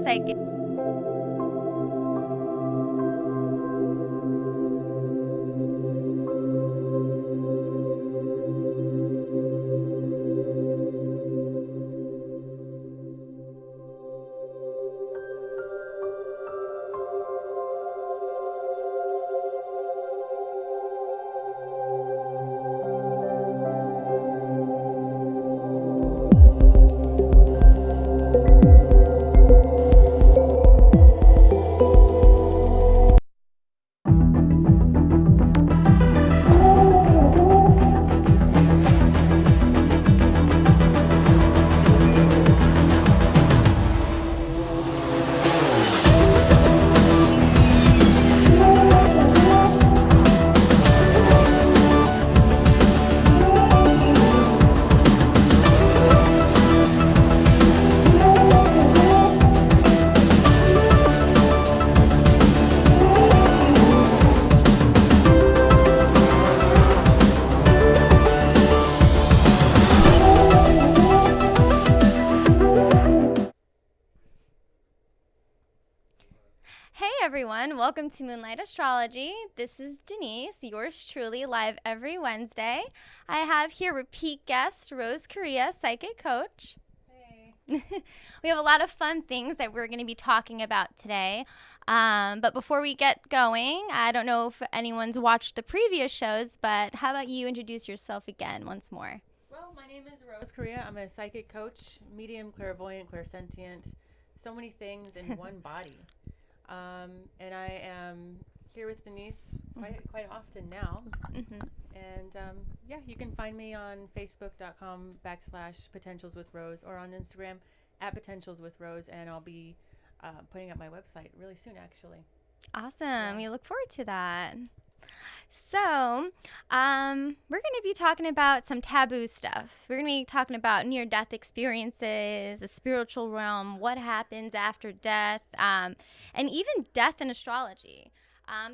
psychic. Hey everyone, welcome to Moonlight Astrology. This is Denise, yours truly, live every Wednesday. I have here repeat guest Rose Correa, psychic coach. Hey. We have a lot of fun things that we're going to be talking about today. But before we get going, I don't know if anyone's watched the previous shows, but how about you introduce yourself again once more? Well, my name is Rose Correa. I'm a psychic coach, medium, clairvoyant, clairsentient, so many things in one body. And I am here with Denise quite often now. Mm-hmm. And yeah, you can find me on facebook.com/potentials with Rose or on Instagram @potentials with Rose. And I'll be putting up my website really soon, actually. Awesome. Yeah. We look forward to that. So, we're going to be talking about some taboo stuff. We're going to be talking about near-death experiences, the spiritual realm, what happens after death, and even death in astrology.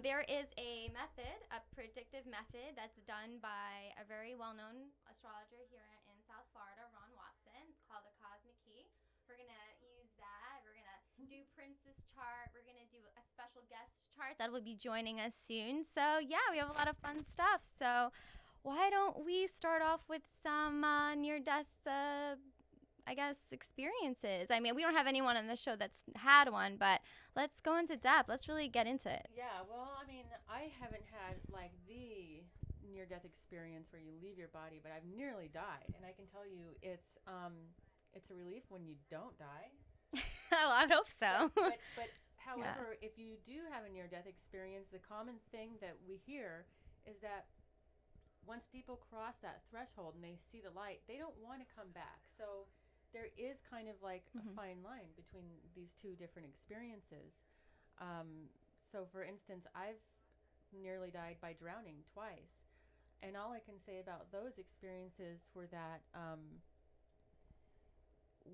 There is a method, a predictive method, that's done by a very well-known astrologer here in South Florida, Ron Watson. It's called the Cosmic Key. We're going to use that. We're going to do Prince's chart. We're going to do a special guest chart that will be joining us soon. So, yeah, we have a lot of fun stuff. So, why don't we start off with some near-death, experiences? I mean, we don't have anyone on the show that's had one, but let's go into depth. Let's really get into it. Yeah, well, I mean, I haven't had like the near-death experience where you leave your body, but I've nearly died, and I can tell you it's a relief when you don't die. Well, I hope so. But however, if you do have a near-death experience, the common thing that we hear is that once people cross that threshold and they see the light, they don't want to come back. So there is kind of like a fine line between these two different experiences. So for instance, I've nearly died by drowning twice. And all I can say about those experiences were that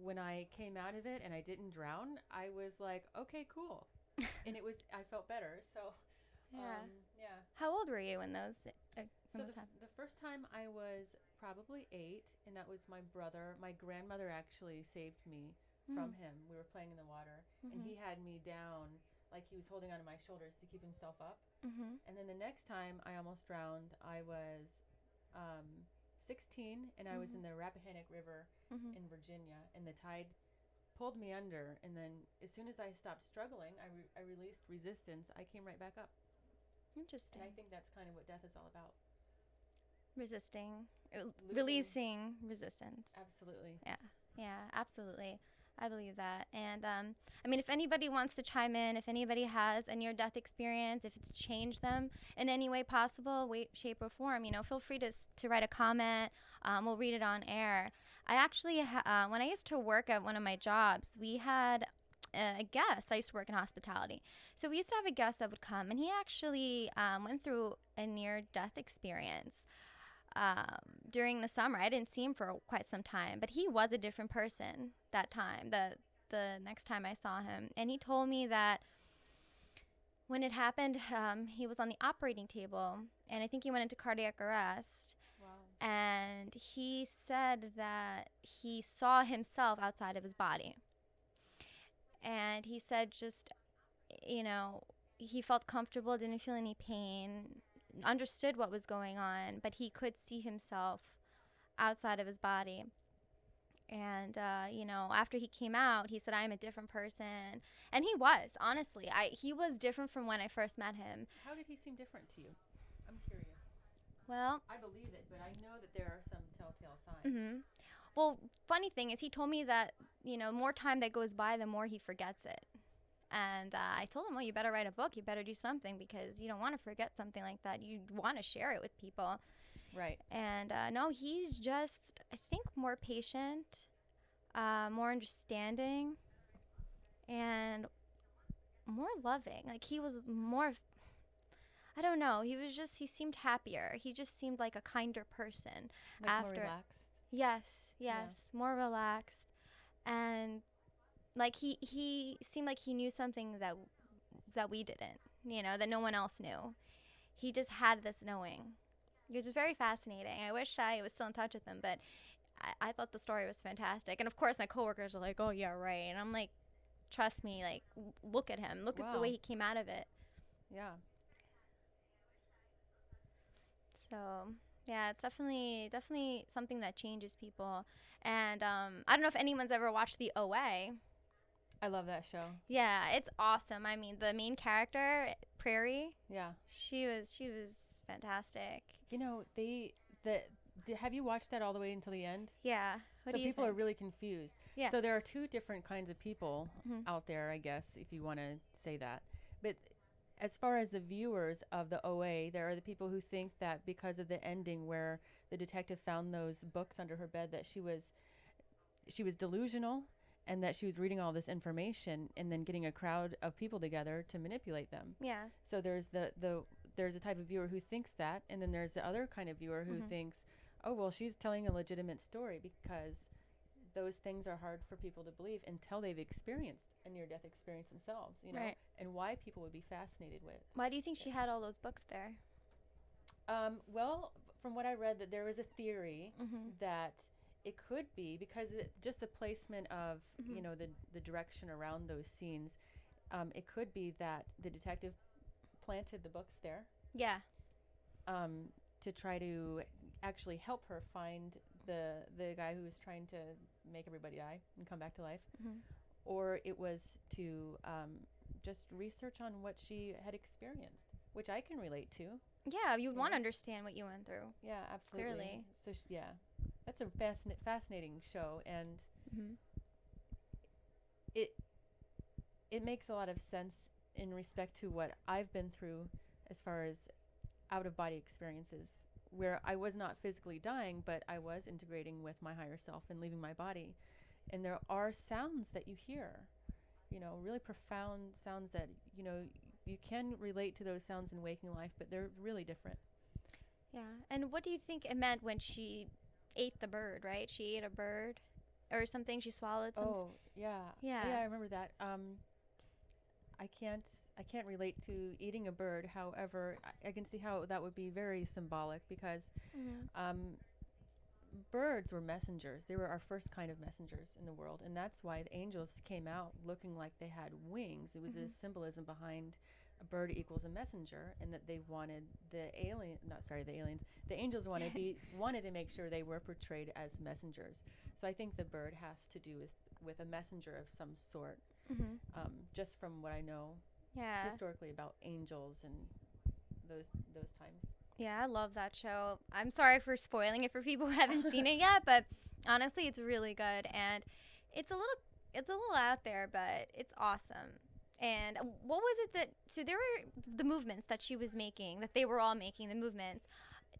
when I came out of it and I didn't drown, I was like, okay, cool. And I felt better. So, Yeah. yeah. How old were you when those So the first time I was probably 8, and that was my brother. My grandmother actually saved me from him. We were playing in the water, and he had me down, like he was holding onto my shoulders to keep himself up. And then the next time I almost drowned, I was 16, and I was in the Rappahannock River in Virginia, and the tide pulled me under. And then as soon as I stopped struggling, I released resistance. I came right back up. Interesting. And I think that's kind of what death is all about. Resisting, releasing resistance. Absolutely. Yeah, absolutely. I believe that. And I mean, if anybody wants to chime in, if anybody has a near-death experience, if it's changed them in any way possible, way, shape, or form, feel free to write a comment. We'll read it on air. I actually, when I used to work at one of my jobs, we had a guest. I used to work in hospitality. So we used to have a guest that would come, and he actually went through a near-death experience during the summer. I didn't see him for quite some time, but he was a different person that time, the next time I saw him. And he told me that when it happened, he was on the operating table, and I think he went into cardiac arrest. Wow. And he said that he saw himself outside of his body. and he said just, you know, he felt comfortable, didn't feel any pain, understood what was going on, but he could see himself outside of his body. And you know, after he came out, he said, "I'm a different person," and he was, honestly, he was different from when I first met him. How did he seem different to you? I'm curious. Well, I believe it, but I know that there are some telltale signs. mm-hmm. Well, funny thing is, he told me that, you know, more time that goes by, the more he forgets it. And I told him, well, you better write a book. You better do something, because you don't want to forget something like that. You want to share it with people. Right. And no, he's just, I think, more patient, more understanding, and more loving. Like, he was more, I don't know. He seemed happier. He just seemed like a kinder person. Like after. More relaxed. Yes, Yeah. more relaxed. And like he seemed like he knew something that we didn't, you know, that no one else knew. He just had this knowing. It was just very fascinating. I wish I was still in touch with him, but I thought the story was fantastic. And of course, my coworkers are like, "Oh yeah, right." And I'm like, "Trust me, like, look at him. Look at the way he came out of it." Yeah. So yeah, it's definitely something that changes people. And I don't know if anyone's ever watched the OA. I love that show. Yeah, it's awesome. I mean, the main character, Prairie. Yeah. She was fantastic. You know, have you watched that all the way until the end? Yeah. So people are really confused. Yeah. So there are two different kinds of people Mhm. out there, I guess, if you want to say that. But as far as the viewers of the OA, there are the people who think that because of the ending where the detective found those books under her bed, that she was delusional, and that she was reading all this information and then getting a crowd of people together to manipulate them. Yeah. So there's there's a type of viewer who thinks that, and then there's the other kind of viewer who Mhm. thinks, oh, well, she's telling a legitimate story, because those things are hard for people to believe until they've experienced a near-death experience themselves, you know, Right. and why people would be fascinated with. Why do you think she had all those books there? Well, from what I read, that there was a theory Mhm. that it could be because just the placement of, Mhm. you know, the direction around those scenes, it could be that the detective planted the books there. Yeah. To try to actually help her find the guy who was trying to make everybody die and come back to life. Mhm. Or it was to just research on what she had experienced, which I can relate to. Yeah, you'd want to Yeah. understand what you went through. Yeah, absolutely. Clearly. So yeah, that's a fascinating show, and Mhm. it makes a lot of sense in respect to what I've been through as far as out-of-body experiences, where I was not physically dying, but I was integrating with my higher self and leaving my body. And there are sounds that you hear, you know, really profound sounds that, you know, you can relate to those sounds in waking life, but they're really different. Yeah. And what do you think it meant when she ate the bird, right? She ate a bird or something. She swallowed something. Oh, yeah. Yeah. Yeah, I remember that. I can't relate to eating a bird. However, I can see how that would be very symbolic, because Mhm. birds were messengers. They were our first kind of messengers in the world, and that's why the angels came out looking like they had wings. It was Mhm. a symbolism behind a bird equals a messenger, and that they wanted the angels wanted to make sure they were portrayed as messengers. So I think the bird has to do with a messenger of some sort. Mhm. Just from what I know Yeah. historically about angels and those times. Yeah, I love that show. I'm sorry for spoiling it for people who haven't seen it yet, but honestly, it's really good, and it's a little out there, but it's awesome. And what was it that, so there were the movements that she was making, that they were all making, the movements.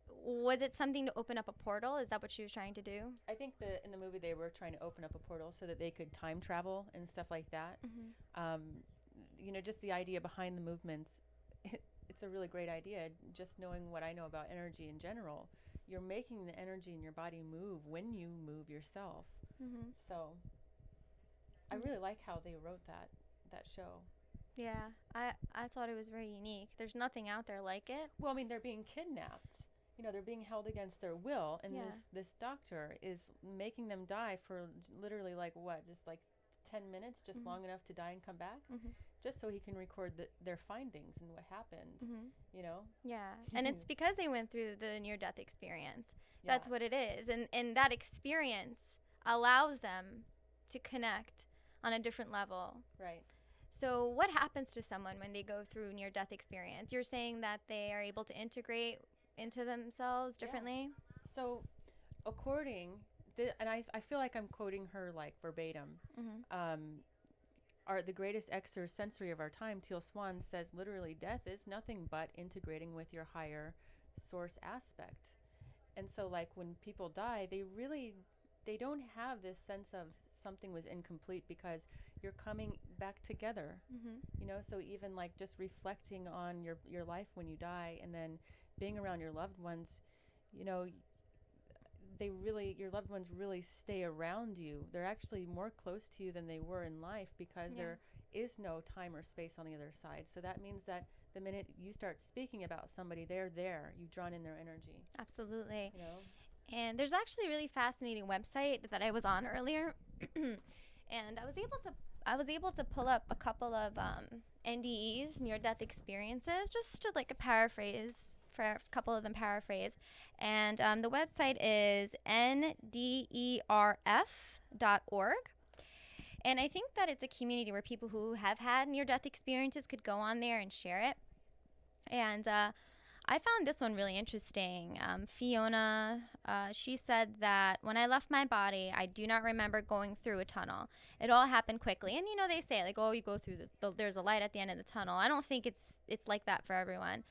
Was it something to open up a portal? Is that what she was trying to do? I think in the movie they were trying to open up a portal so that they could time travel and stuff like that. Mhm. You know, just the idea behind the movements, it's a really great idea. Just knowing what I know about energy in general, you're making the energy in your body move when you move yourself. Mhm. So I really like how they wrote that show. Yeah, I thought it was very unique. There's nothing out there like it. Well, I mean, they're being kidnapped. You know, they're being held against their will, and Yeah. this doctor is making them die for literally, like, what, just like 10 minutes, just Mm-hmm. long enough to die and come back, Mm-hmm. just so he can record their findings and what happened, Mm-hmm. you know? Yeah, and it's because they went through the near-death experience. Yeah, That's what it is, and that experience allows them to connect on a different level. right. So, what happens to someone when they go through near-death experience? You're saying that they are able to integrate into themselves Yeah. differently. So, according, and I feel like I'm quoting her like verbatim. Mm-hmm. The greatest extrasensory of our time, Teal Swan, says literally, death is nothing but integrating with your higher source aspect. And so, like, when people die, they don't have this sense of something was incomplete because you're coming back together. Mm-hmm. You know, so even like just reflecting on your life when you die, and then being around your loved ones, you know, your loved ones really stay around you. They're actually more close to you than they were in life, because there is no time or space on the other side. So that means that the minute you start speaking about somebody, they're there. You've drawn in their energy. Absolutely. You know? And there's actually a really fascinating website that I was on earlier, and I was able to pull up a couple of NDEs, near-death experiences, just to like a paraphrase for a couple of them paraphrased. And the website is nderf.org. And I think that it's a community where people who have had near-death experiences could go on there and share it. And I found this one really interesting. Fiona, she said that when I left my body, I do not remember going through a tunnel. It all happened quickly. And, you know, they say, like, oh, you go through there's a light at the end of the tunnel. I don't think it's like that for everyone.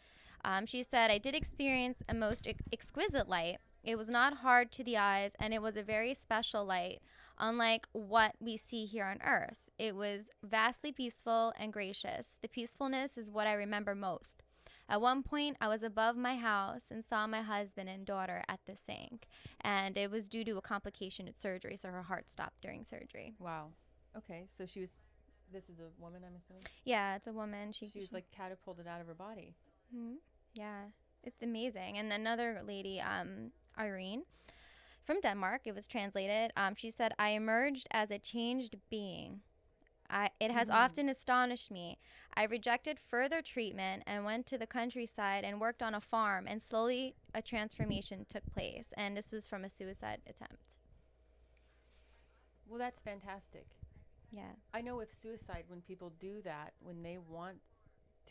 She said, I did experience a most exquisite light. It was not hard to the eyes, and it was a very special light, unlike what we see here on Earth. It was vastly peaceful and gracious. The peacefulness is what I remember most. At one point, I was above my house and saw my husband and daughter at the sink, and it was due to a complication at surgery, so her heart stopped during surgery. Wow. Okay, so this is a woman, I'm assuming? Yeah, it's a woman. She was like catapulted out of her body. Mm-hmm. Yeah, it's amazing. And another lady, Irene, from Denmark, it was translated. She said, I emerged as a changed being. It has often astonished me. I rejected further treatment and went to the countryside and worked on a farm, and slowly a transformation took place. And this was from a suicide attempt. Well, that's fantastic. Yeah. I know with suicide, when people do that, when they want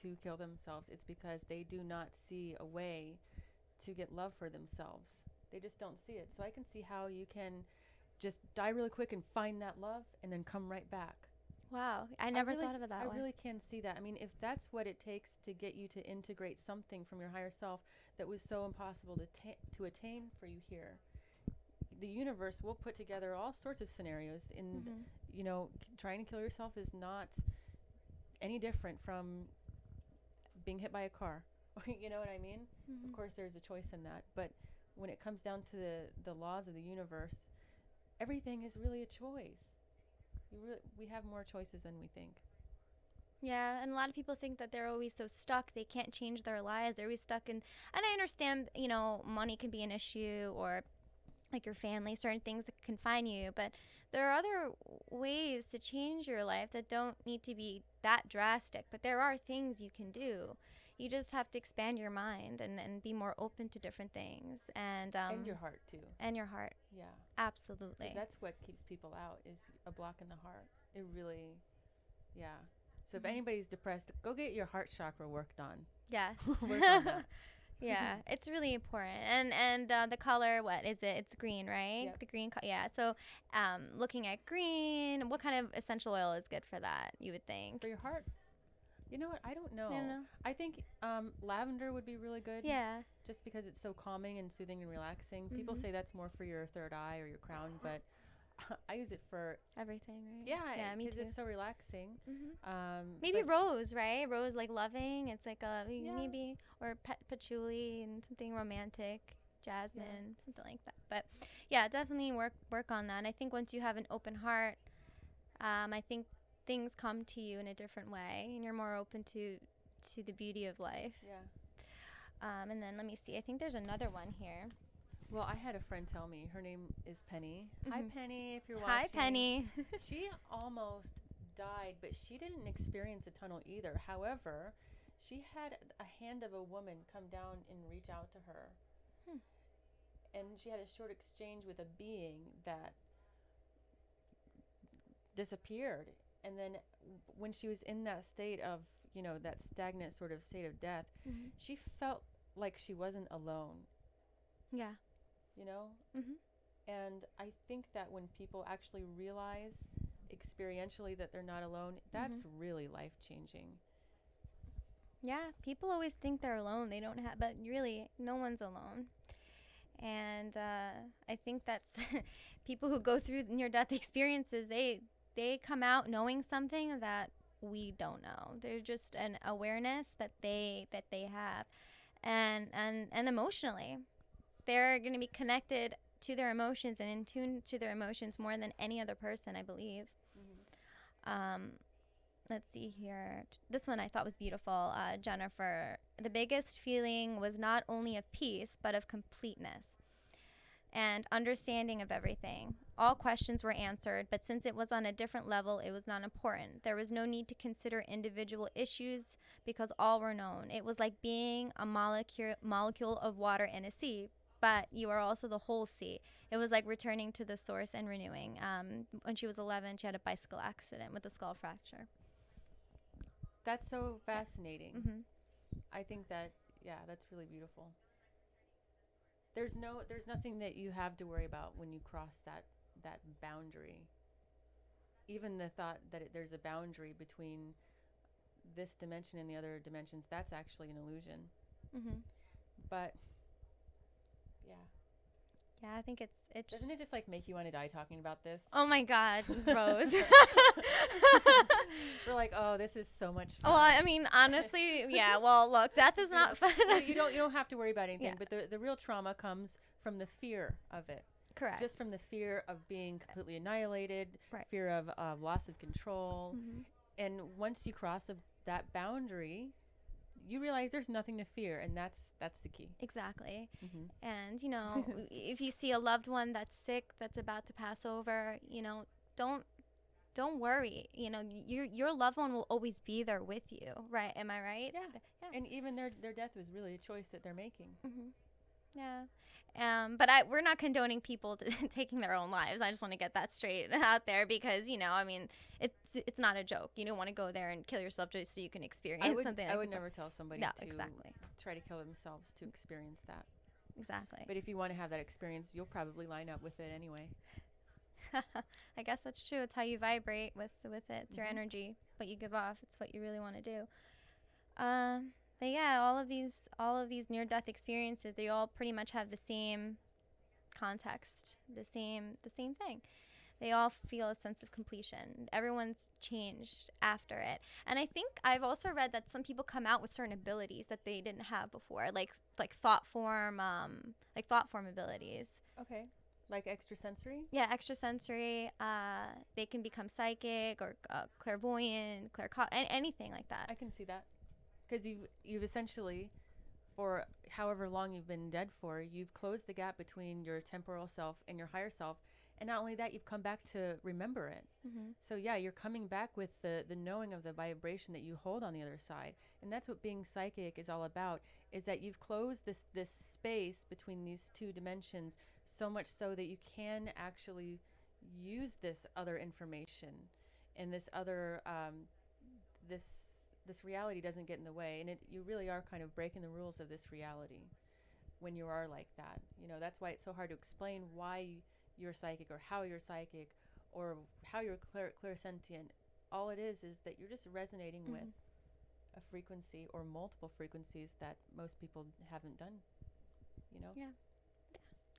to kill themselves, it's because they do not see a way to get love for themselves. They just don't see it. So I can see how you can just die really quick and find that love and then come right back. Wow. I never thought of it that way. I really can see that. I mean, if that's what it takes to get you to integrate something from your higher self that was so impossible to attain for you here, the universe will put together all sorts of scenarios. You know, trying to kill yourself is not any different from being hit by a car. You know what I mean? Of course, there's a choice in that. But when it comes down to the laws of the universe, everything is really a choice. We have more choices than we think. Yeah, and a lot of people think that they're always so stuck, they can't change their lives. They're always stuck in, and I understand, you know, money can be an issue, or like your family, certain things that confine you, but there are other ways to change your life that don't need to be that drastic. But there are things you can do. You just have to expand your mind and be more open to different things. And your heart, too. And your heart. Yeah. Absolutely. 'Cause that's what keeps people out, is a block in the heart. It really, yeah. So if anybody's depressed, go get your heart chakra worked on. Yes. Work on that. Yeah, it's really important. And the color, what is it? It's green, right? Yep. The green, yeah. So looking at green, what kind of essential oil is good for that, you would think? For your heart? You know what? I don't know. I don't know. I think lavender would be really good. Yeah. Just because it's so calming and soothing and relaxing. People say that's more for your third eye or your crown, but I use it for everything, right? Yeah, me because too. it's so relaxing. Maybe rose, right? Rose, like loving. It's like a maybe, or patchouli and something romantic, jasmine, something like that. But yeah, definitely work on that. And I think once you have an open heart, I think things come to you in a different way, and you're more open to the beauty of life. Yeah. And then let me see. I think there's another one here. Well, I had a friend tell me, her name is Penny. Hi, Penny, if you're Hi, watching. Penny. She almost died, but she didn't experience a tunnel either. However, she had a hand of a woman come down and reach out to her. Hmm. And she had a short exchange with a being that disappeared. And then when she was in that state of, that stagnant sort of state of death, she felt like she wasn't alone. Yeah. You know? And I think that when people actually realize experientially that they're not alone, that's really life-changing. Yeah, people always think they're alone. They don't have, but really, no one's alone. And I think that's people who go through near-death experiences, they come out knowing something that we don't know. There's just an awareness that they have, and emotionally, they're going to be connected to their emotions and in tune to their emotions more than any other person, I believe. Let's see here. This one I thought was beautiful. Jennifer, the biggest feeling was not only of peace, but of completeness and understanding of everything. All questions were answered, but since it was on a different level, it was not important. There was no need to consider individual issues because all were known. It was like being a molecule of water in a sea, but you are also the whole sea. It was like returning to the source and renewing. When she was 11, she had a bicycle accident with a skull fracture. That's so fascinating. Mm-hmm. I think that, that's really beautiful. There's nothing that you have to worry about when you cross that boundary. Even the thought that there's a boundary between this dimension and the other dimensions, that's actually an illusion. But yeah. Yeah, I think it's Doesn't it just like make you want to die talking about this? Oh my God, Rose. We're like, oh, this is so much fun. Well, I mean, honestly, yeah. Well, look, death is not fun. You don't have to worry about anything, but the real trauma comes from the fear of it. Correct. Just from the fear of being completely annihilated, fear of loss of control. And once you cross that boundary, you realize there's nothing to fear, and that's the key. Exactly. And if you see a loved one that's sick, that's about to pass over, don't worry. Your loved one will always be there with you, right? Am I right? Yeah. And even their death was really a choice that they're making. Yeah. But we're not condoning people taking their own lives. I just want to get that straight out there because, I mean, it's not a joke. You don't want to go there and kill yourself just so you can experience something. I would never tell somebody to exactly. try to kill themselves to experience that. Exactly. But if you want to have that experience, you'll probably line up with it anyway. I guess that's true. It's how you vibrate with it. It's your energy, what you give off. It's what you really want to do. But yeah, all of these near-death experiences, they all pretty much have the same context, the same thing. They all feel a sense of completion. Everyone's changed after it. And I think I've also read that some people come out with certain abilities that they didn't have before, like thought form abilities. Okay. Like extrasensory? Yeah, extrasensory. They can become psychic or clairvoyant, anything like that. I can see that. Because you've essentially, for however long you've been dead for, you've closed the gap between your temporal self and your higher self. And not only that, you've come back to remember it. So yeah, you're coming back with the knowing of the vibration that you hold on the other side. And that's what being psychic is all about, is that you've closed this space between these two dimensions so much so that you can actually use this other information and this other, this reality doesn't get in the way. And you really are kind of breaking the rules of this reality when you are like that. That's why it's so hard to explain why you're psychic or how you're psychic or how you're clairsentient. All it is that you're just resonating with a frequency or multiple frequencies that most people haven't done, Yeah.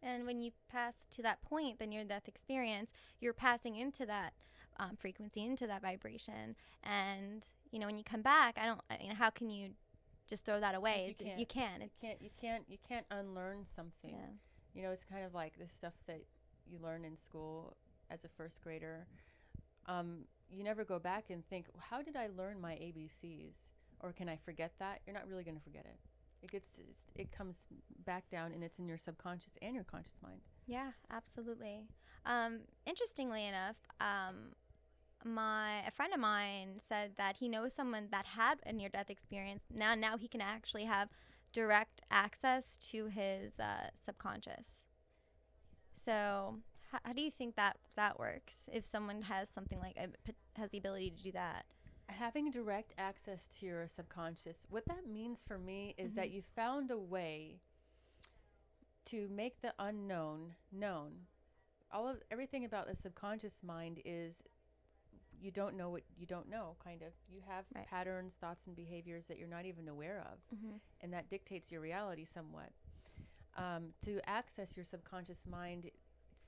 And when you pass to that point, the near-death experience, you're passing into that frequency, into that vibration. And, when you come back, how can you just throw that away? You can't unlearn something. Yeah. It's kind of like this stuff that you learn in school as a first grader. You never go back and think, how did I learn my ABCs? Or can I forget that? You're not really going to forget it. It comes back down, and it's in your subconscious and your conscious mind. Yeah, absolutely. Interestingly enough, a friend of mine said that he knows someone that had a near-death experience. Now he can actually have direct access to his subconscious. So, how do you think that works? If someone has something like has the ability to do that, Having direct access to your subconscious, what that means for me is that you found a way to make the unknown known. Everything about the subconscious mind is you don't know what you don't know, kind of. You have patterns, thoughts, and behaviors that you're not even aware of, and that dictates your reality somewhat. To access your subconscious mind,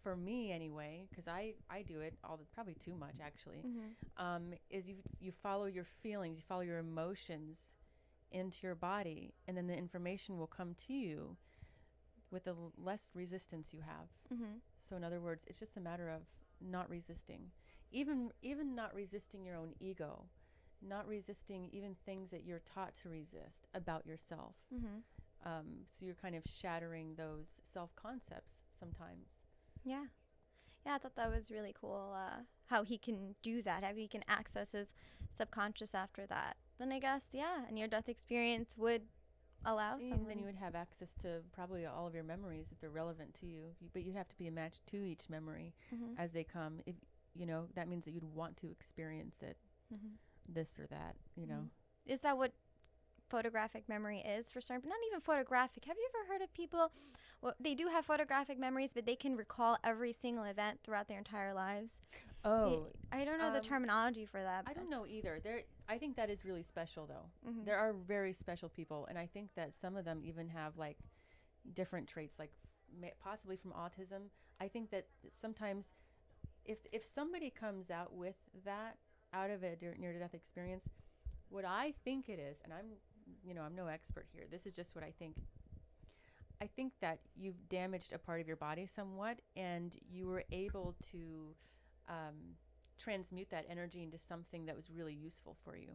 for me anyway, because I do it probably too much actually, is you follow your feelings, you follow your emotions into your body, and then the information will come to you with the less resistance you have. So in other words, it's just a matter of not resisting, even not resisting your own ego, not resisting even things that you're taught to resist about yourself. So you're kind of shattering those self-concepts sometimes. Yeah. Yeah, I thought that was really cool, how he can do that, how he can access his subconscious after that. Then I guess, yeah, a near-death experience would allow someone. And then you would have access to probably all of your memories if they're relevant to you. But you'd have to be matched to each memory as they come. If that means that you'd want to experience it, this or that, Is that what photographic memory is for certain? But not even photographic. Have you ever heard of people? Well, they do have photographic memories, but they can recall every single event throughout their entire lives. Oh, I don't know the terminology for that. I don't know either. I think that is really special, though. There are very special people, and I think that some of them even have like different traits, like possibly from autism. I think that sometimes, if somebody comes out with that out of a near-death experience, what I think it is, and I'm no expert here. This is just what I think. I think that you've damaged a part of your body somewhat, and you were able to transmute that energy into something that was really useful for you.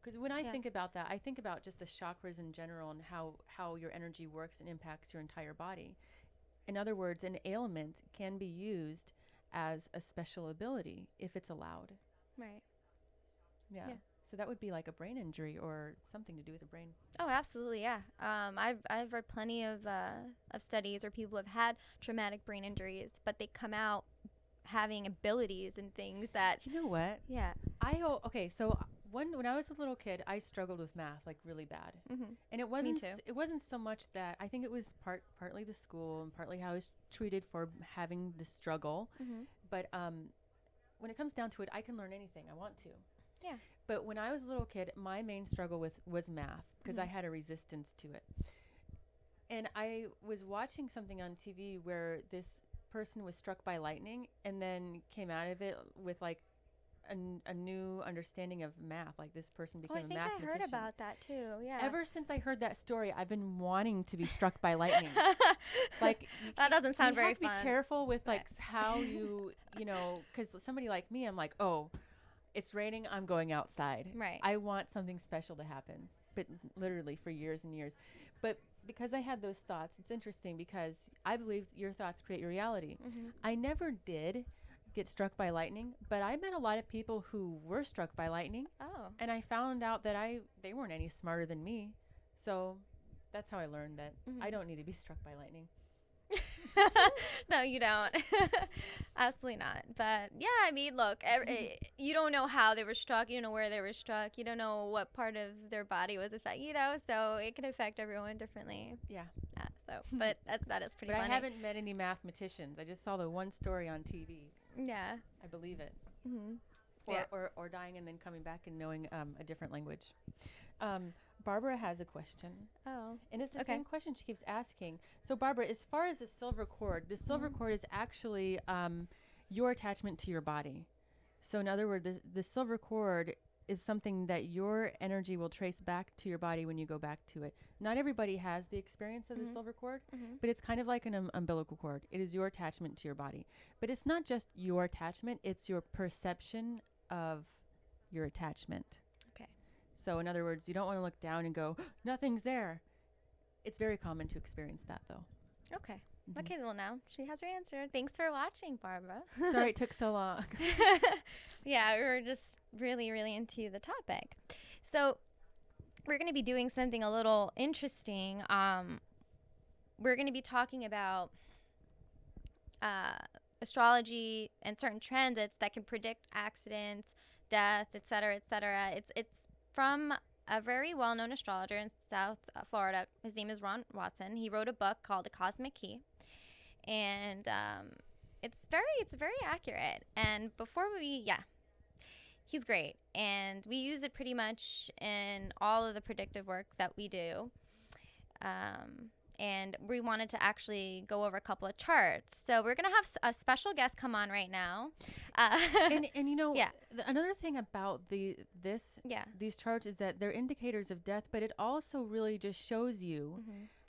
Because when I think about that, I think about just the chakras in general and how your energy works and impacts your entire body. In other words, an ailment can be used as a special ability if it's allowed. Right. Yeah. So that would be like a brain injury or something to do with the brain. Oh, absolutely, yeah. I've read plenty of studies where people have had traumatic brain injuries, but they come out having abilities and things that. You know what? Yeah. Okay. So when I was a little kid, I struggled with math like really bad, and it wasn't. Me too. It wasn't so much that. I think it was partly the school and partly how I was treated for having the struggle. But when it comes down to it, I can learn anything I want to. Yeah. But when I was a little kid, my main struggle was math because I had a resistance to it. And I was watching something on TV where this person was struck by lightning and then came out of it with like a new understanding of math. Like this person became a mathematician. I think I heard about that too. Yeah. Ever since I heard that story, I've been wanting to be struck by lightning. Like that doesn't sound very fun. You have to be careful with like how because somebody like me, I'm like, oh, it's raining, I'm going outside. Right. I want something special to happen, but literally for years and years. But because I had those thoughts, it's interesting because I believe your thoughts create your reality. I never did get struck by lightning, but I met a lot of people who were struck by lightning. Oh. And I found out that they weren't any smarter than me. So that's how I learned that I don't need to be struck by lightning. No, you don't. Absolutely not. But yeah, I mean, look, you don't know how they were struck. You don't know where they were struck. You don't know what part of their body was affected, so it can affect everyone differently. Yeah. But that is pretty funny. But I haven't met any mathematicians. I just saw the one story on TV. Yeah. I believe it. Yeah. Or dying and then coming back and knowing a different language. Barbara has a question. Oh. And it's the same question she keeps asking. So, Barbara, as far as the silver cord is actually your attachment to your body. So, in other words, the silver cord is something that your energy will trace back to your body when you go back to it. Not everybody has the experience of the silver cord, but it's kind of like an umbilical cord. It is your attachment to your body. But it's not just your attachment, it's your perception of your attachment. Okay. So in other words, you don't want to look down and go, nothing's there. It's very common to experience that, though. Okay. Okay, well, now she has her answer. Thanks for watching, Barbara. Sorry it took so long. Yeah, we were just really, really into the topic. So we're going to be doing something a little interesting. We're going to be talking about astrology and certain transits that can predict accidents, death, etc., etc. It's from a very well-known astrologer in South Florida. His name is Ron Watson. He wrote a book called The Cosmic Key, and it's very accurate. And he's great, and we use it pretty much in all of the predictive work that we do. And we wanted to actually go over a couple of charts. So we're going to have a special guest come on right now. And you know, another thing about these charts is that they're indicators of death, but it also really just shows you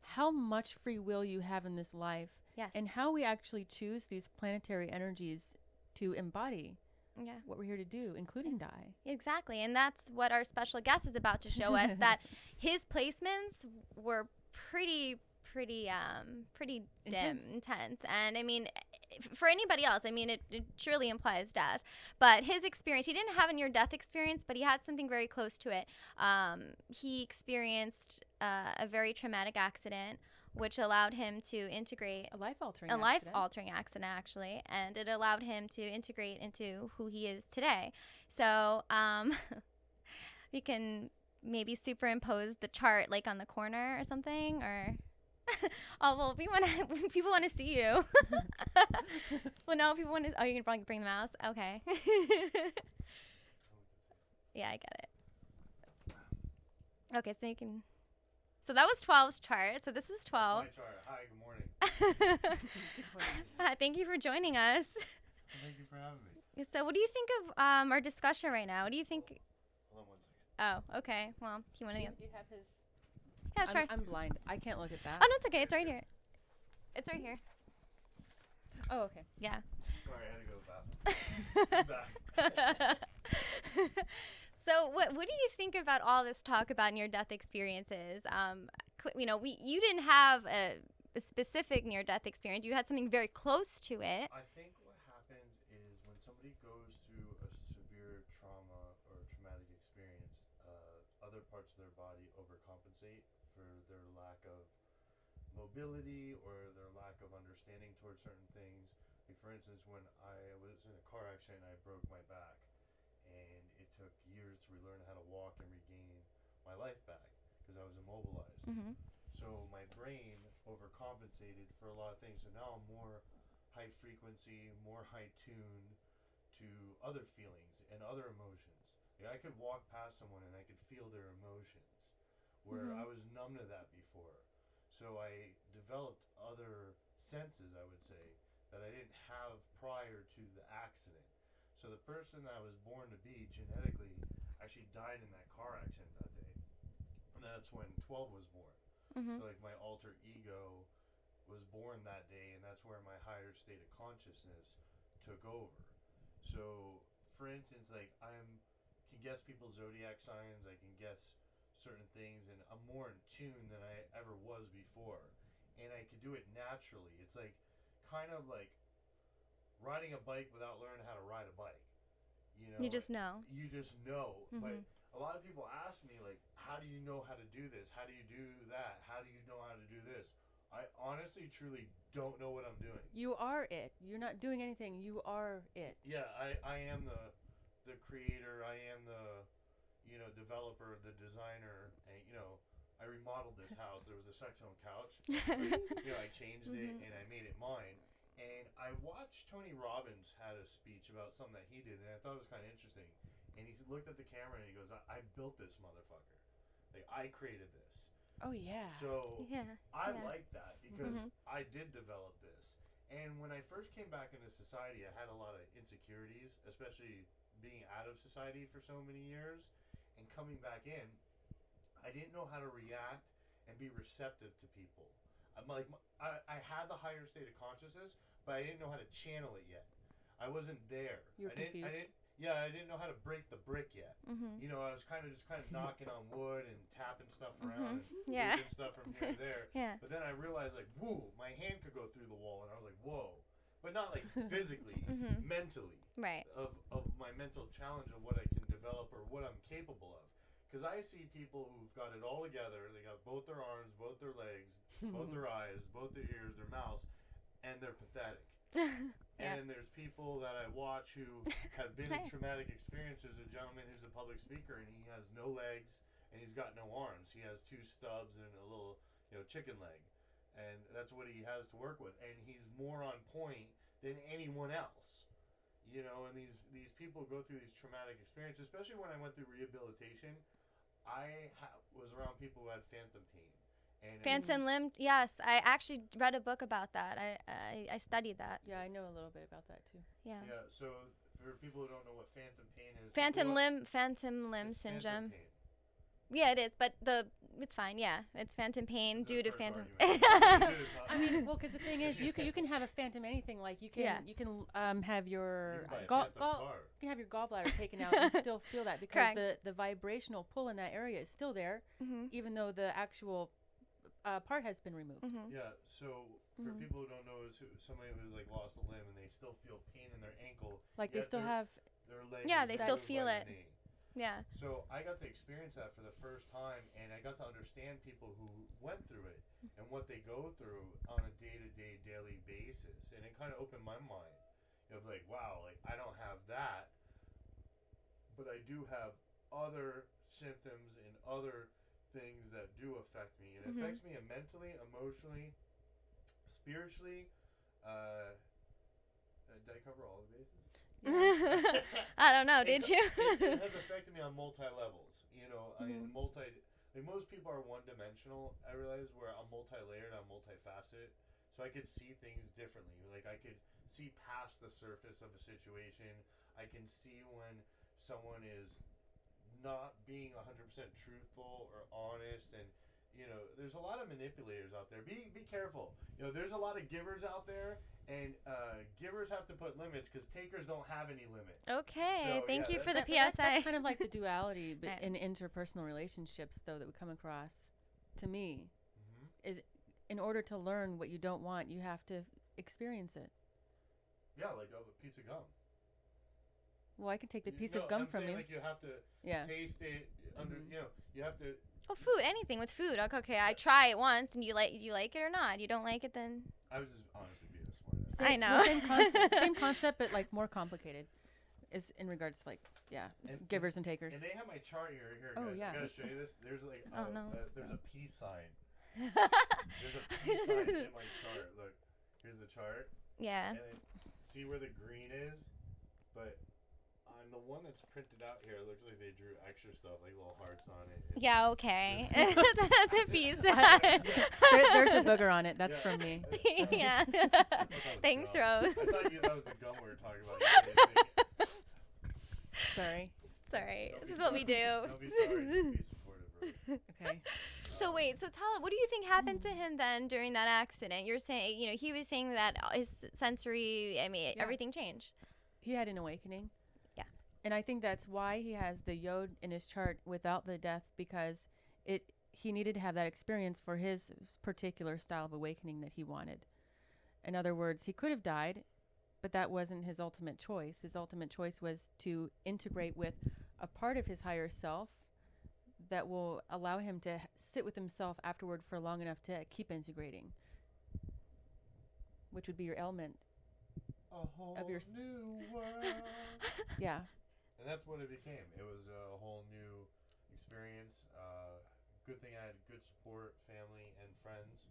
how much free will you have in this life. Yes. And how we actually choose these planetary energies to embody what we're here to do, including die. Exactly. And that's what our special guest is about to show us, that his placements were pretty intense. And I mean, for anybody else, I mean, it surely implies death. But his experience, he didn't have a near-death experience, but he had something very close to it. He experienced a very traumatic accident, which allowed him to integrate a life-altering accident, actually, and it allowed him to integrate into who he is today. So we can maybe superimpose the chart like on the corner or something, or oh well, people want to see you. Well, no, people want to. Oh, you can bring the mouse. Okay. Yeah, I get it. Okay, so you can. So that was 12's chart. So this is 12. That's my chart. Hi, good morning. Thank you for joining us. Thank you for having me. So what do you think of our discussion right now? What do you think? Hold on 1 second. Oh, okay. Well, do you want to? Do you have his? Yeah, sure. I'm blind. I can't look at that. Oh, no, it's okay. It's right here. It's right here. Oh, okay. Yeah. Sorry, I had to go to the bathroom. Back. So what do you think about all this talk about near-death experiences? You know, you didn't have a specific near-death experience. You had something very close to it. I think what happens is when somebody goes through a severe trauma or traumatic experience, other parts of their body overcompensate for their lack of mobility or their lack of understanding towards certain things. Like for instance, when I was in a car accident, I broke my back, and it took years to relearn how to walk and regain my life back because I was immobilized. Mm-hmm. So my brain overcompensated for a lot of things. So now I'm more high frequency, more high tuned to other feelings and other emotions. Like I could walk past someone and I could feel their emotions, where I was numb to that before. So I developed other senses, I would say, that I didn't have prior to the accident. So the person that I was born to be genetically actually died in that car accident that day. And that's when 12 was born. So like my alter ego was born that day, and that's where my higher state of consciousness took over. So for instance, like can guess people's zodiac signs, I can guess certain things, and I'm more in tune than I ever was before. And I can do it naturally. It's like kind of like riding a bike without learning how to ride a bike. You know, You just know. You just know. But a lot of people ask me, like, how do you know how to do this? How do you do that? How do you know how to do this? I honestly, truly don't know what I'm doing. You are it. You're not doing anything. You are it. Yeah, I am the creator. I am the, developer, the designer. And, I remodeled this house. There was a sectional couch. I changed it and I made it mine. And I watched Tony Robbins had a speech about something that he did, and I thought it was kind of interesting. And he looked at the camera and he goes, I built this motherfucker. Like, I created this. Oh, yeah. So I like that because I did develop this. And when I first came back into society, I had a lot of insecurities, especially being out of society for so many years. And coming back in, I didn't know how to react and be receptive to people. I'm like, I had the higher state of consciousness, but I didn't know how to channel it yet. I wasn't there. You were confused. yeah, I didn't know how to break the brick yet. Mhm. You know, I was kind of knocking on wood and tapping stuff around and Yeah. moving stuff from here and there. Yeah. But then I realized, like, whoa, my hand could go through the wall, and I was like, whoa. But not like physically, mentally. Right. Of my mental challenge of what I can develop or what I'm capable of. Because I see people who've got it all together. They got both their arms, both their legs, both their eyes, both their ears, their mouths, and they're pathetic. Yeah. And there's people that I watch who have been in traumatic experiences. A gentleman who's a public speaker, and he has no legs and he's got no arms. He has 2 stubs and a little, chicken leg, and that's what he has to work with. And he's more on point than anyone else. And these people go through these traumatic experiences, especially when I went through rehabilitation. I was around people who had phantom pain. Phantom limb, yes. I actually read a book about that. I studied that. Yeah, I know a little bit about that too. Yeah. Yeah. So for people who don't know what phantom pain is, Phantom limb syndrome. Phantom pain. Yeah, it is, but it's fine. Yeah, it's phantom pain due to phantom. I mean, well, because the thing is, you can have a phantom anything. Like you can have your you can have your gallbladder taken out and still feel that because the vibrational pull in that area is still there, even though the actual part has been removed. Yeah. So for people who don't know, is somebody who like lost a limb and they still feel pain in their ankle. Like they still have their leg. Yeah, they still feel it. Yeah. So I got to experience that for the first time, and I got to understand people who went through it and what they go through on a day-to-day, daily basis, and it kind of opened my mind. Like, wow, like I don't have that, but I do have other symptoms and other things that do affect me, and it affects me mentally, emotionally, spiritually. Did I cover all the bases? Yeah. I don't know. Did you? It has affected me on multi-levels. I mean, like most people are one-dimensional. I realize where I'm multi-layered, I'm multifaceted, so I could see things differently. Like I could see past the surface of a situation. I can see when someone is not being 100% truthful or honest, and there's a lot of manipulators out there. Be careful. There's a lot of givers out there, and givers have to put limits because takers don't have any limits. Okay, so, thank you for the PSA. PSI. That's kind of like the duality in interpersonal relationships, though, that we come across. To me, is in order to learn what you don't want, you have to experience it. Yeah, like a piece of gum. Well, I can take the piece of gum from you. Like you have to taste it under. You have to. Oh, food, anything with food. Okay, I try it once, and you like it or not. You don't like it, then. I was just honestly being a smart ass. I know. Same concept, but like more complicated, is in regards to like givers and takers. And they have my chart here. Oh guys. yeah. I gotta show you this. There's like there's a peace sign. There's a peace sign in my chart. Look, here's the chart. Yeah. And then see where the green is, but. The one that's printed out here looks like they drew extra stuff, like little hearts on it. Yeah, okay. That's a piece. There's a booger on it. That's from me. Yeah. Thanks, Rose. I thought that was the gum we were talking about. Sorry. Sorry. This is what we do. Don't be sorry. Just be supportive, Rose. Okay. So wait, so what do you think happened to him then during that accident? You're saying, he was saying that his sensory, everything changed. He had an awakening. And I think that's why he has the yod in his chart without the death, because he needed to have that experience for his particular style of awakening that he wanted. In other words, he could have died, but that wasn't his ultimate choice. His ultimate choice was to integrate with a part of his higher self that will allow him to sit with himself afterward for long enough to keep integrating, which would be your element. A whole new world. Yeah. And that's what it became. It was a whole new experience. Good thing I had good support, family, and friends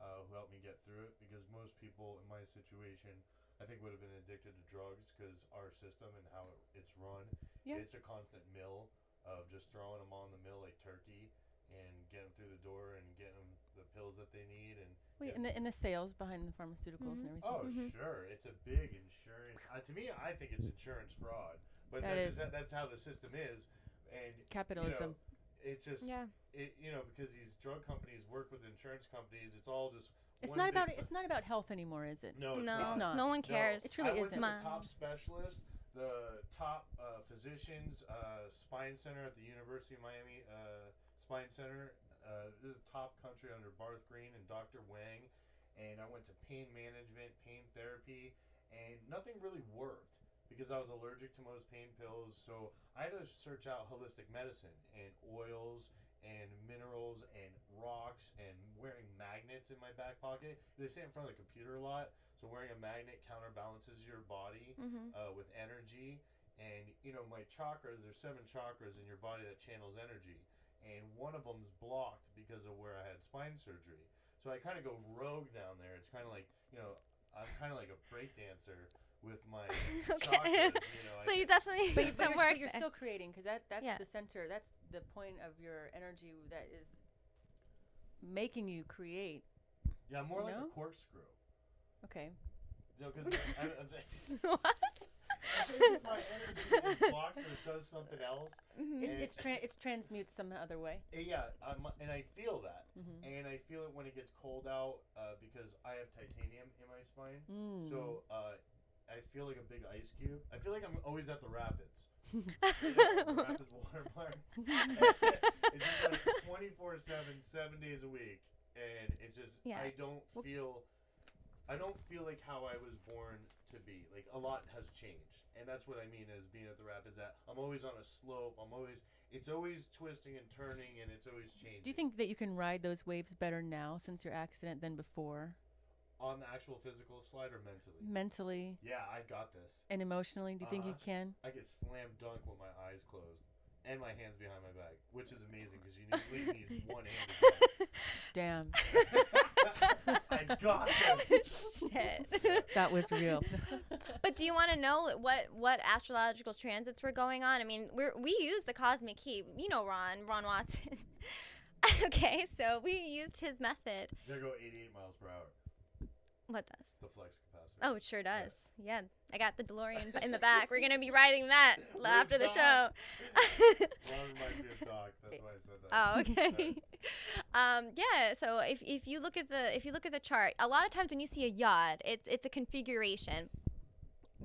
who helped me get through it, because most people in my situation, I think, would have been addicted to drugs because our system and how it's run, it's a constant mill of just throwing them on the mill like turkey and getting them through the door and getting them the pills that they need. And in the sales behind the pharmaceuticals and everything. Oh, sure. It's a big insurance. To me, I think it's insurance fraud. But that's how the system is, and capitalism. It's just because these drug companies work with insurance companies. It's all just. It's not about health anymore, is it? No, it's not. No one cares. It truly isn't. I went to the top specialist the top physicians, spine center at the University of Miami, spine center. This is top country under Barth Green and Dr. Wang. And I went to pain management, pain therapy, and nothing really worked because I was allergic to most pain pills. So I had to search out holistic medicine and oils and minerals and rocks and wearing magnets in my back pocket. They sit in front of the computer a lot. So wearing a magnet counterbalances your body with energy. And, you know, my chakras, there's 7 chakras in your body that channels energy. And one of them's blocked because of where I had spine surgery. So I kind of go rogue down there. It's kind of like, you know, I'm kind of like a break dancer with my chakras. You know, so you definitely but some work. You're still creating, because that's the center. That's the point of your energy that is making you create. Yeah, more like a corkscrew. Okay. You know, because What? my energy is blocked, so it does something else. It transmutes some other way. Yeah, and I feel that, and I feel it when it gets cold out because I have titanium in my spine. So I feel like a big ice cube. I feel like I'm always at the rapids. The Rapids water park. It's just like 24/7, 7 days a week, and it's just I don't feel like how I was born to be. Like, a lot has changed, and that's what I mean as being at the rapids. That I'm always on a slope. It's always twisting and turning, and it's always changing. Do you think that you can ride those waves better now since your accident than before? On the actual physical slide or mentally? Mentally. Yeah, I got this. And emotionally, do you think you can? I could slam dunk with my eyes closed and my hands behind my back, which is amazing because you need these one-handed. Damn. I got this. Shit. That was real. But do you want to know what astrological transits were going on? I mean, we use the cosmic key. You know Ron Watson. Okay, so we used his method. They go 88 miles per hour. What does? The flex capacitor. Oh, it sure does. Yeah. I got the DeLorean in the back. We're going to be riding that after the show. Ron reminds me of Doc. That's why I said that. Oh, okay. Yeah, so if you look at the chart, a lot of times when you see a yod, it's a configuration.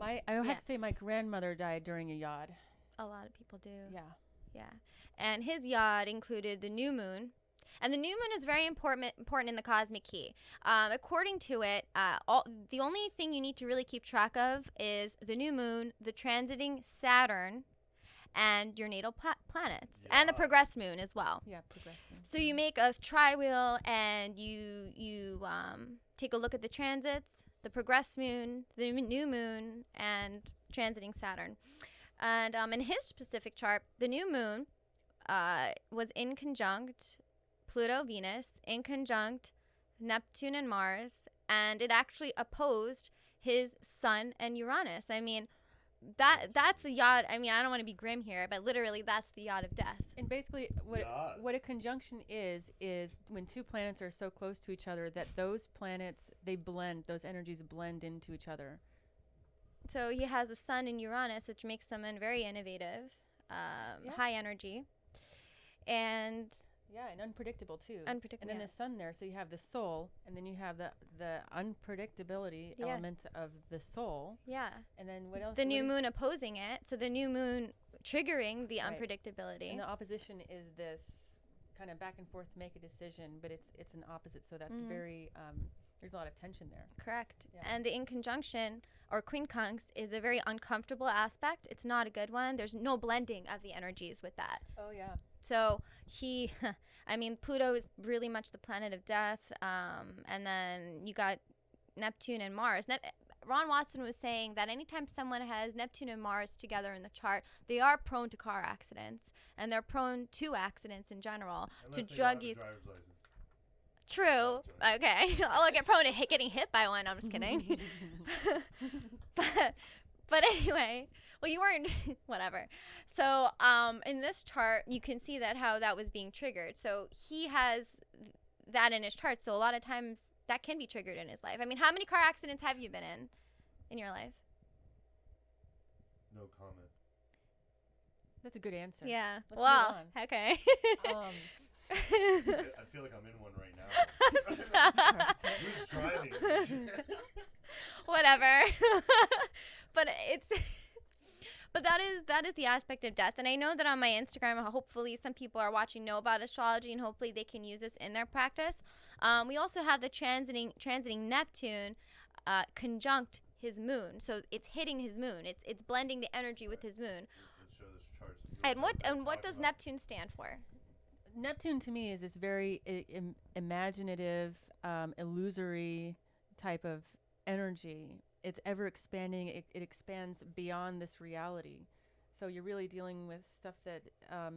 I have to say my grandmother died during a yod. A lot of people do. Yeah. And his yod included the new moon. And the new moon is very important in the cosmic key. According to it, the only thing you need to really keep track of is the new moon, the transiting Saturn, and your natal planets, and the progressed moon as well. Yeah, progressed moon. So you make a tri-wheel, and you take a look at the transits, the progressed moon, the new moon, and transiting Saturn. And in his specific chart, the new moon was in conjunct Pluto, Venus, in conjunct Neptune and Mars, and it actually opposed his Sun and Uranus. I mean, that's the yod. I mean, I don't want to be grim here, but literally that's the yod of death. And basically what a conjunction is when two planets are so close to each other that those planets, those energies blend into each other. So he has the Sun and Uranus, which makes someone very innovative, high energy, and and unpredictable too. Unpredictable. And then the Sun there, so you have the soul, and then you have the unpredictability element of the soul. Yeah. And then what else? The new moon opposing it, so the new moon triggering the unpredictability. And the opposition is this kind of back and forth, make a decision, but it's an opposite, so that's very there's a lot of tension there. Correct. Yeah. And the inconjunction or quincunx is a very uncomfortable aspect. It's not a good one. There's no blending of the energies with that. Oh yeah. So Pluto is really much the planet of death. And then you got Neptune and Mars. Ron Watson was saying that anytime someone has Neptune and Mars together in the chart, they are prone to car accidents, and they're prone to accidents in general, to drug use. True. Okay. I'll get prone to getting hit by one. I'm just kidding. But anyway, well, you weren't. Whatever. So in this chart, you can see how that was being triggered. So he has that in his chart. So a lot of times that can be triggered in his life. I mean, how many car accidents have you been in your life? No comment. That's a good answer. Yeah. Let's well, move on. Okay. I feel like I'm in one right now. Who's driving? Whatever. But But that is the aspect of death. And I know that on my Instagram, hopefully some people are watching know about astrology, and hopefully they can use this in their practice. We also have the transiting Neptune conjunct his moon, so it's hitting his moon. It's blending the energy with his moon. Let's show this chart. And what does Neptune stand for? Neptune to me is this very imaginative, illusory type of energy. It's ever expanding. It expands beyond this reality. So you're really dealing with stuff that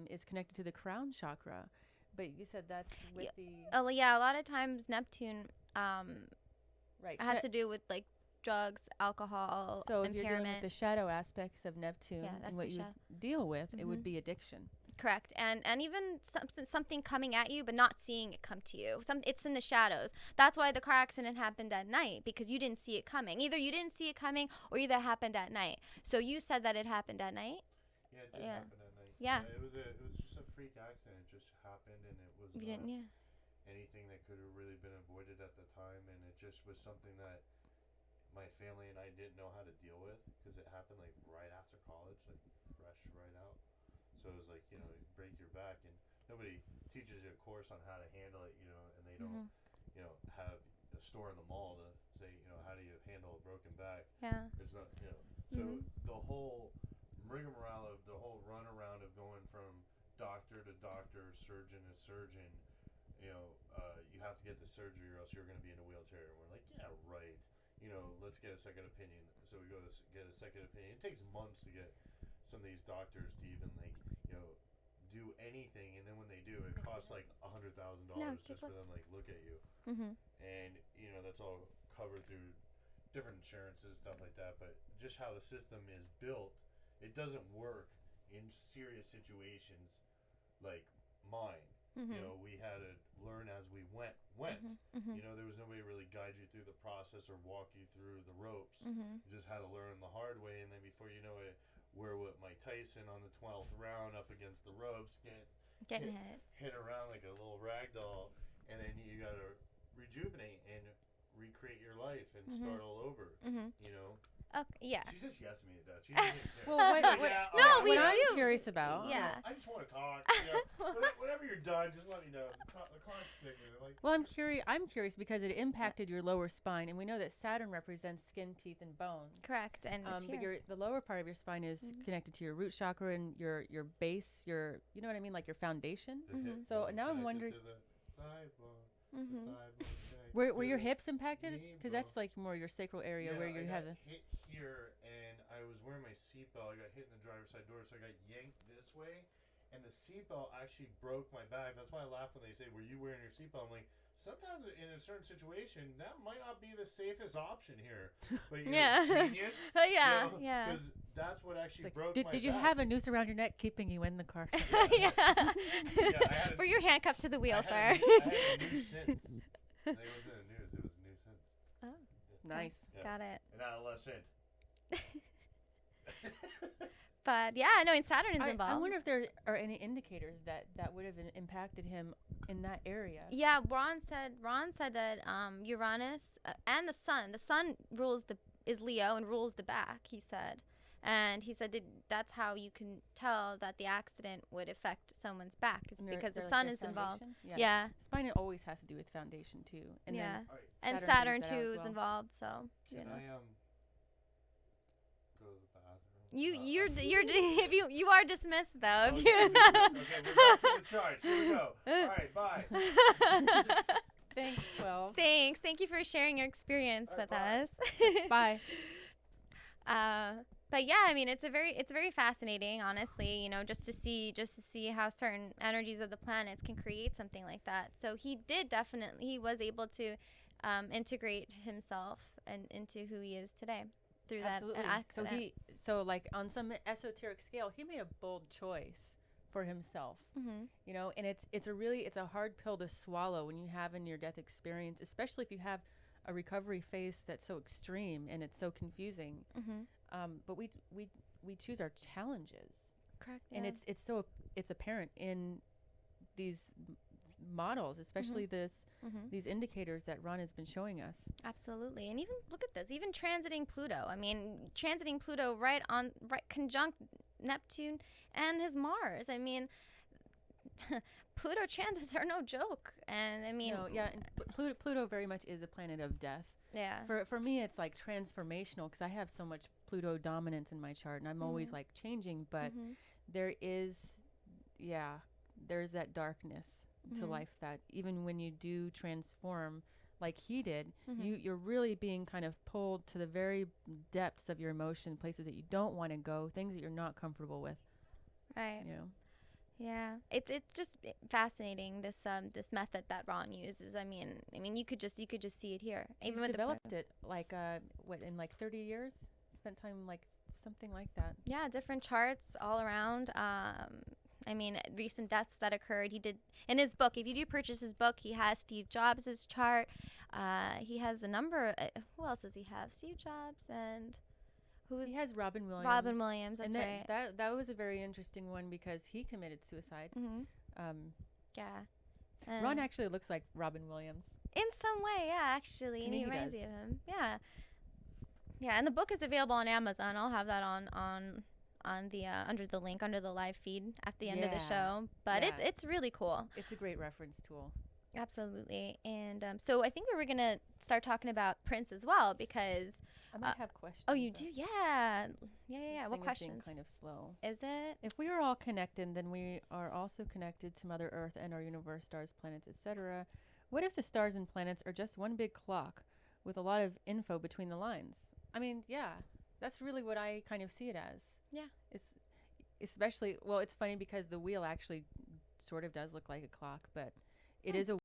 is connected to the crown chakra. But you said that's with the... Oh, yeah. A lot of times Neptune right. has to do with like drugs, alcohol, so if impairment. you're dealing with the shadow aspects of Neptune and what you deal with, it would be addiction. Correct. And even something coming at you but not seeing it come to you. It's in the shadows. That's why the car accident happened at night, because you didn't see it coming. Either you didn't see it coming or either it happened at night. So you said that it happened at night? Yeah, it did happen at night. Yeah. It was just a freak accident. It just happened, and it was anything that could have really been avoided at the time, and it just was something that my family and I didn't know how to deal with, because it happened like right after college, like fresh right out. So it was like, you break your back, and nobody teaches you a course on how to handle it, and they don't, have a store in the mall to say, how do you handle a broken back? Yeah. It's not, so the whole rigmarole of the whole run around of going from doctor to doctor, surgeon to surgeon, you have to get the surgery or else you're going to be in a wheelchair. And we're like, yeah, right. Let's get a second opinion. So we go to get a second opinion. It takes months to get some of these doctors to even do anything, and then when they do, it costs like $100,000 just for them look at you. And that's all covered through different insurances, stuff like that. But just how the system is built, it doesn't work in serious situations like mine. We had to learn as we went. There was nobody to really guide you through the process or walk you through the ropes. You just had to learn the hard way, and then before you know it, we're with Mike Tyson on the 12th round up against the ropes, getting hit around like a little rag doll, and then you got to rejuvenate and recreate your life and start all over. Okay, yeah. She's just yes me to death. She doesn't care. Well, we what I'm do. curious about. Yeah. I just want to talk. Whenever you're done, just let me know. The client's picking it. Well, I'm curious because it impacted your lower spine, and we know that Saturn represents skin, teeth, and bones. Correct. And but the lower part of your spine is connected to your root chakra and your base, your what I mean, like your foundation. So now I'm wondering. To the thigh bone, the thigh bone were your hips impacted? Because that's like more your sacral area where you have the. Hit here, and I was wearing my seatbelt. I got hit in the driver's side door, so I got yanked this way, and the seatbelt actually broke my back. That's why I laugh when they say, "Were you wearing your seatbelt?" I'm like, sometimes in a certain situation, that might not be the safest option here. But genius. Yeah. Because that's what actually broke my back. Did you have a noose around your neck keeping you in the car? Yeah. For your handcuffed to the wheel, sir. I had a noose since. It wasn't a noose. It was a noose since. Oh. Nice. Yeah. Got it. An adolescent. But yeah, no, and Saturn is involved. I wonder if there are any indicators that would have impacted him in that area. Yeah, Ron said that Uranus and the sun is Leo and rules the back, he said. And he said that's how you can tell that the accident would affect someone's back, is because the sun is involved. Yeah. Spine always has to do with foundation too. And then and Saturn too is involved, so Can I go to the bathroom? You are dismissed though. Okay, we're back to the charts. Here we go. All right, bye. Thanks, 12. Thanks. Thank you for sharing your experience with us. Bye. But yeah, I mean, it's very fascinating, honestly, just to see how certain energies of the planets can create something like that. So he was able to integrate himself and into who he is today through Absolutely. that accident. So like on some esoteric scale, he made a bold choice for himself, and it's a hard pill to swallow when you have in your death experience, especially if you have a recovery phase that's so extreme and it's so confusing. But we choose our challenges. Correct. And it's apparent in these models, especially Mm-hmm. these indicators that Ron has been showing us. Absolutely. And even look at this, even transiting Pluto. I mean, transiting Pluto right conjunct Neptune and his Mars. I mean, Pluto transits are no joke. And I mean, No, yeah, and Pluto very much is a planet of death. yeah. For me, it's like transformational because I have so much Pluto dominance in my chart, and I'm always like changing. But Mhm. there is, yeah, there's that darkness to life that even when you do transform, like he did, you're really being kind of pulled to the very depths of your emotion, places that you don't want to go, things that you're not comfortable with. Right. You know. Yeah, it's just fascinating this method that Ron uses. I mean you could just see it here. He's Even with developed it like what in like 30 years, spent time like something like that. yeah, different charts all around. I mean, recent deaths that occurred. He did in his book. If you do purchase his book, he has Steve Jobs' chart. He has a number. Who else does he have? Steve Jobs and He has Robin Williams. Robin Williams. That's and right. That was a very interesting one because he committed suicide. Yeah. Ron actually looks like Robin Williams. In some way, yeah, actually. To And me, he he reminds me does. of him. Yeah. Yeah, and the book is available on Amazon. I'll have that on the under the link under the live feed at the end of the show. But Yeah. it's really cool. It's a great reference tool. Absolutely. And so I think we were going to start talking about Prince as well because I might have questions. oh, you do? Yeah. Yeah. What This thing is being questions? kind of slow. Is it? If we are all connected, then we are also connected to Mother Earth and our universe, stars, planets, etc. What if the stars and planets are just one big clock with a lot of info between the lines? I mean, yeah, that's really what I kind of see it as. Yeah. It's especially, well, it's funny because the wheel actually sort of does look like a clock, but it is a